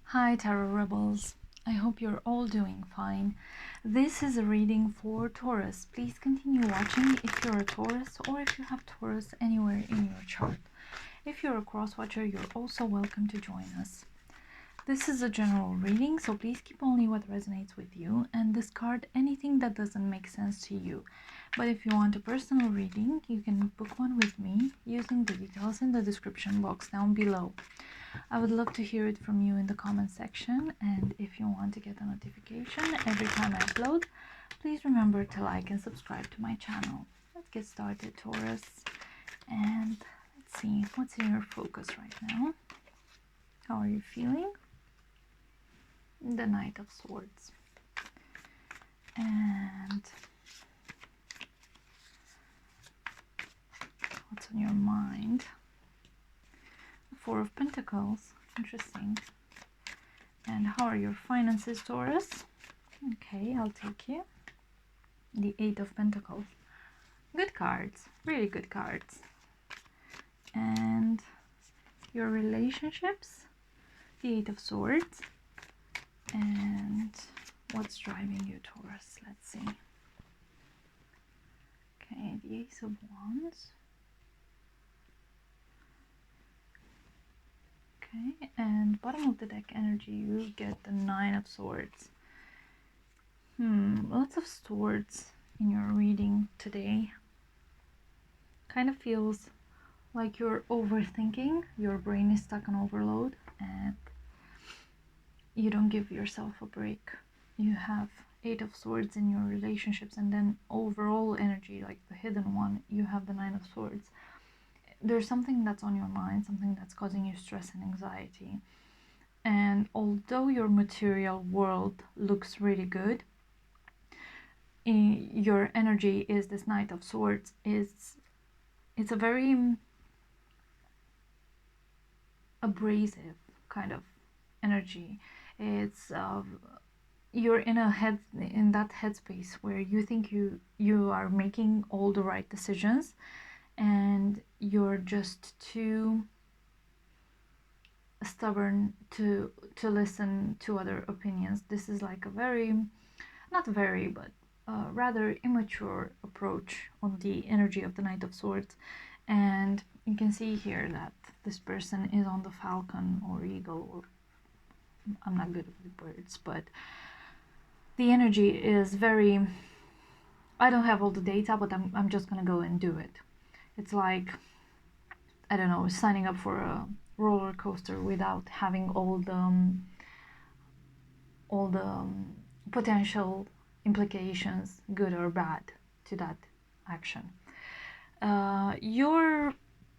Hi Tarot Rebels, I hope you're all doing fine. This is a reading for Taurus. Please continue watching if you're a Taurus or if you have Taurus anywhere in your chart. If you're a cross-watcher, you're also welcome to join us. This is a general reading, so please keep only what resonates with you and discard anything that doesn't make sense to you. But if you want a personal reading, you can book one with me using the details in the description box down below. I would love to hear it from you in the comment section, and if you want to get a notification every time I upload, please remember to like and subscribe to my channel. Let's get started, Taurus, and let's see what's in your focus right now. How are you feeling? The Knight of Swords. And what's on your mind? The Four of Pentacles. Interesting. And how are your finances, Taurus? Okay, I'll take you. The Eight of Pentacles. Good cards. Really good cards. And your relationships. The Eight of Swords. And what's driving you, Taurus? Let's see. Okay, the Ace of Wands. Okay, and bottom of the deck energy, you get the Nine of Swords. Lots of swords in your reading today. Kind of feels like you're overthinking, your brain is stuck on overload, and you don't give yourself a break. You have Eight of Swords in your relationships, and then overall energy, like the hidden one, you have the Nine of Swords. There's something that's on your mind, something that's causing you stress and anxiety. And although your material world looks really good, your energy is this Knight of Swords. It's a very abrasive kind of energy. It's you're in that headspace where you think you are making all the right decisions, and you're just too stubborn to listen to other opinions. This is like a very, not very, but rather immature approach on the energy of the Knight of Swords. And you can see here that this person is on the falcon or eagle, or I'm not good with birds, but the energy is very, I don't have all the data, but I'm just gonna go and do it. It's like, I don't know, signing up for a roller coaster without having all the potential implications, good or bad, to that action. Your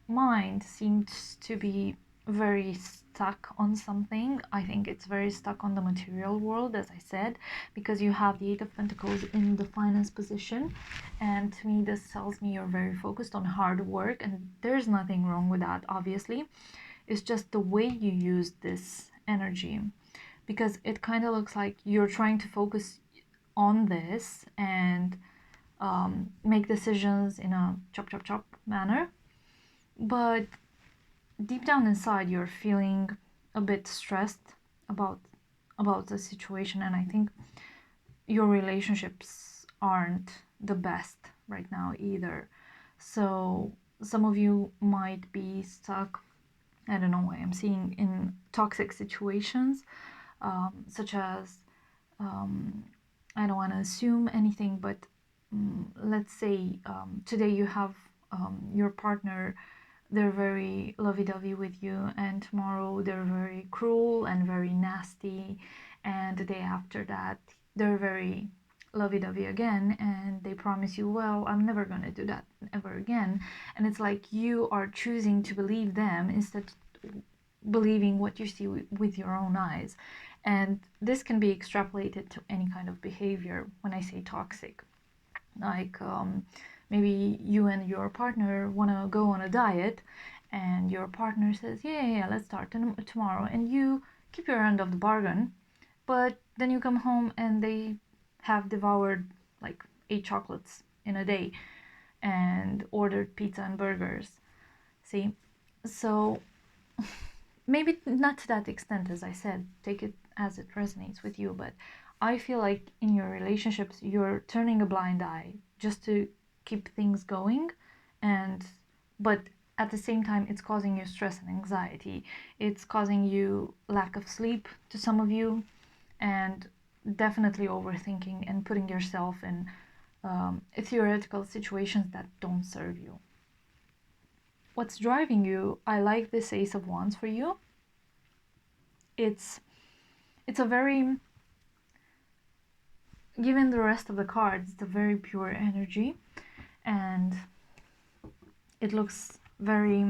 mind seems to be very stuck on something. I think it's very stuck on the material world, as I said, because you have the Eight of Pentacles in the finance position, and to me this tells me you're very focused on hard work, and there's nothing wrong with that, obviously. It's just the way you use this energy, because it kind of looks like you're trying to focus on this and make decisions in a chop manner, but deep down inside you're feeling a bit stressed about the situation. And I think your relationships aren't the best right now either. So some of you might be stuck, I don't know why I'm seeing, in toxic situations, such as I don't want to assume anything, but let's say today you have your partner, they're very lovey-dovey with you, and tomorrow they're very cruel and very nasty, and the day after that they're very lovey-dovey again, and they promise you, well, I'm never going to do that ever again. And it's like you are choosing to believe them instead of believing what you see with your own eyes. And this can be extrapolated to any kind of behavior. When I say toxic, like maybe you and your partner want to go on a diet, and your partner says, yeah, let's start tomorrow, and you keep your end of the bargain, but then you come home and they have devoured like 8 chocolates in a day and ordered pizza and burgers. See, so maybe not to that extent, as I said, take it as it resonates with you, but I feel like in your relationships, you're turning a blind eye just to keep things going, but at the same time, it's causing you stress and anxiety. It's causing you lack of sleep to some of you, and definitely overthinking and putting yourself in theoretical situations that don't serve you. What's driving you? I like this Ace of Wands for you. It's a very, given the rest of the cards, it's a very pure energy, and it looks very,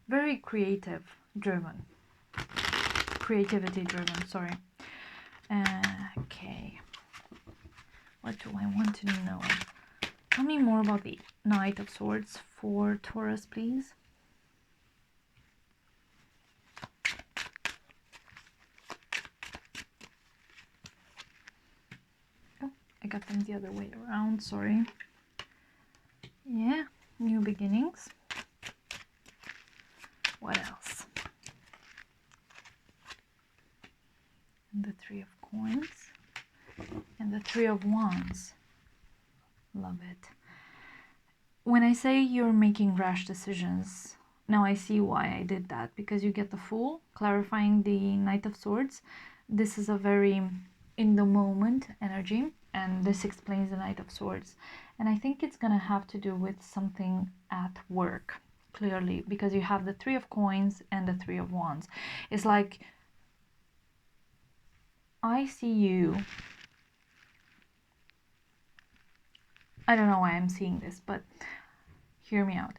very creativity driven, sorry. Okay, what do I want to know? Tell me more about the Knight of Swords for Taurus, please. Oh, I got them the other way around, sorry. Yeah, new beginnings. What else? And the Three of Coins. And the Three of Wands. Love it. When I say you're making rash decisions, now I see why I did that, because you get the Fool, clarifying the Knight of Swords. This is a very in the moment energy, and this explains the Knight of Swords. And I think it's gonna have to do with something at work, clearly, because you have the Three of Coins and the Three of Wands. It's like, I see you, I don't know why I'm seeing this, but hear me out.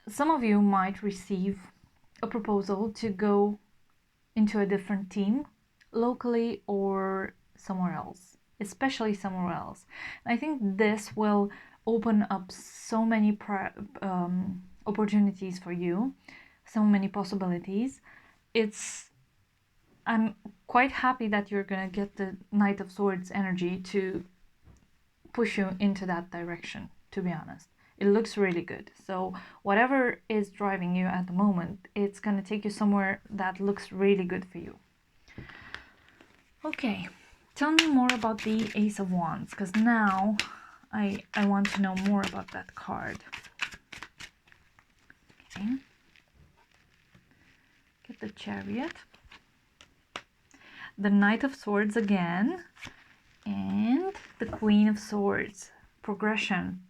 Some of you might receive a proposal to go into a different team, locally or somewhere else, especially somewhere else. I think this will open up so many opportunities for you, so many possibilities. I'm quite happy that you're gonna get the Knight of Swords energy to push you into that direction, to be honest. It looks really good. So whatever is driving you at the moment, it's gonna take you somewhere that looks really good for you. Okay, tell me more about the Ace of Wands, because now I want to know more about that card. Okay. Get the Chariot. The Knight of Swords again. And the Queen of Swords. Progression.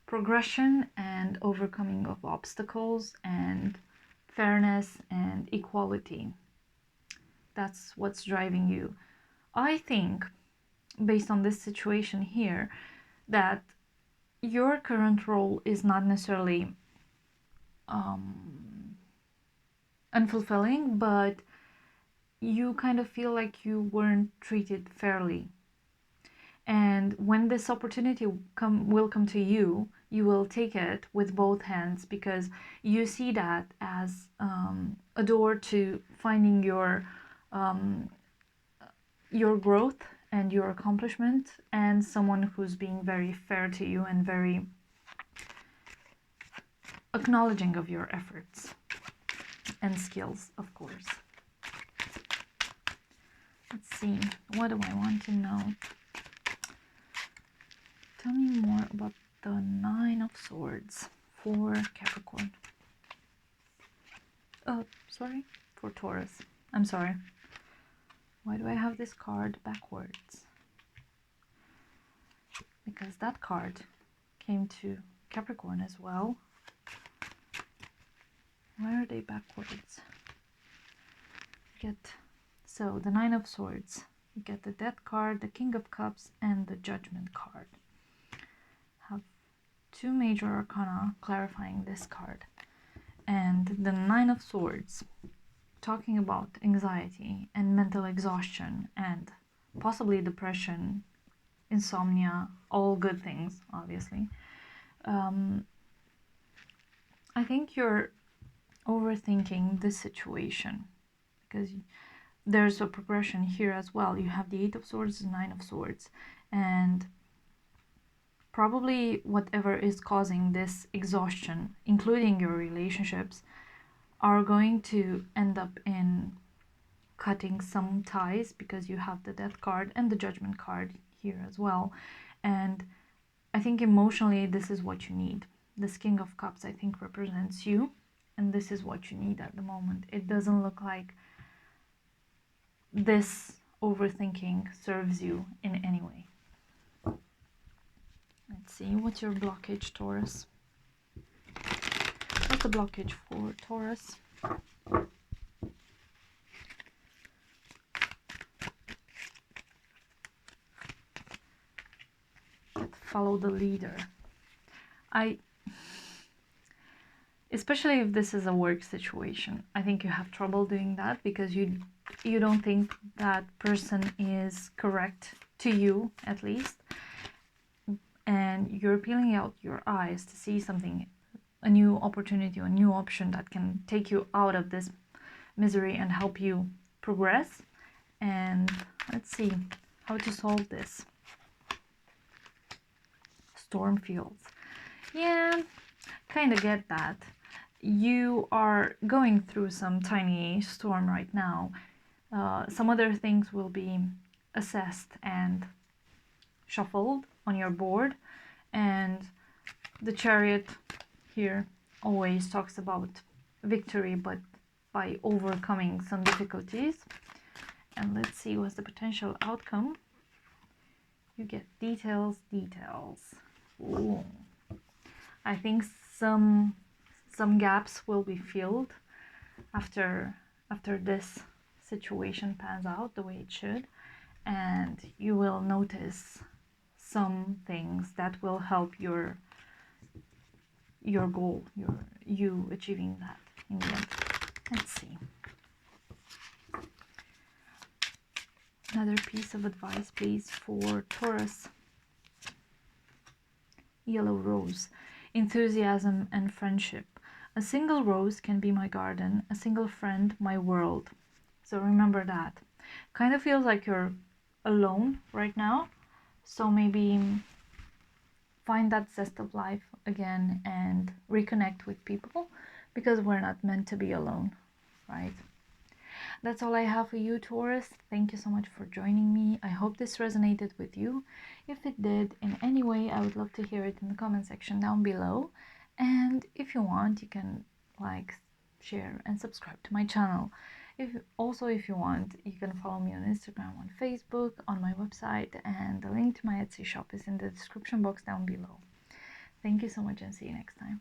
Progression and overcoming of obstacles and fairness and equality. That's what's driving you. I think, based on this situation here, that your current role is not necessarily unfulfilling, but you kind of feel like you weren't treated fairly. And when this opportunity will come to you, you will take it with both hands, because you see that as a door to finding your growth and your accomplishment, and someone who's being very fair to you and very acknowledging of your efforts and skills, of course. Let's see, what do I want to know? Tell me more about the Nine of Swords for Capricorn. Oh, sorry, for Taurus. I'm sorry. Why do I have this card backwards? Because that card came to Capricorn as well. Why are they backwards? So the Nine of Swords. You get the Death card, the King of Cups, and the Judgment card. Have two major arcana clarifying this card. And the Nine of Swords, talking about anxiety and mental exhaustion and possibly depression, insomnia, all good things, obviously. I think you're overthinking this situation, because there's a progression here as well. You have the Eight of Swords and Nine of Swords, and probably whatever is causing this exhaustion, including your relationships, are going to end up in cutting some ties, because you have the Death card and the Judgment card here as well. And I think emotionally this is what you need. This King of Cups, I think, represents you, and this is what you need at the moment. It doesn't look like this overthinking serves you in any way. Let's see, what's your blockage, Taurus? What's the blockage for Taurus? Follow the leader. Especially if this is a work situation, I think you have trouble doing that, because you don't think that person is correct to you, at least, and you're peeling out your eyes to see something, a new opportunity, a new option that can take you out of this misery and help you progress. And let's see how to solve this. Storm fields. Yeah, kind of get that. You are going through some tiny storm right now. Some other things will be assessed and shuffled on your board, and the Chariot here always talks about victory, but by overcoming some difficulties. And let's see what's the potential outcome. You get details. Ooh. I think some gaps will be filled after this situation pans out the way it should, and you will notice some things that will help your goal, you achieving that in the end. Let's see. Another piece of advice, please, for Taurus. Yellow rose. Enthusiasm and friendship. A single rose can be my garden, a single friend my world. So remember that. Kind of feels like you're alone right now, so maybe find that zest of life again and reconnect with people, because we're not meant to be alone, right? That's all I have for you, Taurus. Thank you so much for joining me. I hope this resonated with you. If it did in any way, I would love to hear it in the comment section down below. And if you want, you can like, share, and subscribe to my channel. If you want, you can follow me on Instagram, on Facebook, on my website, and the link to my Etsy shop is in the description box down below. Thank you so much, and see you next time.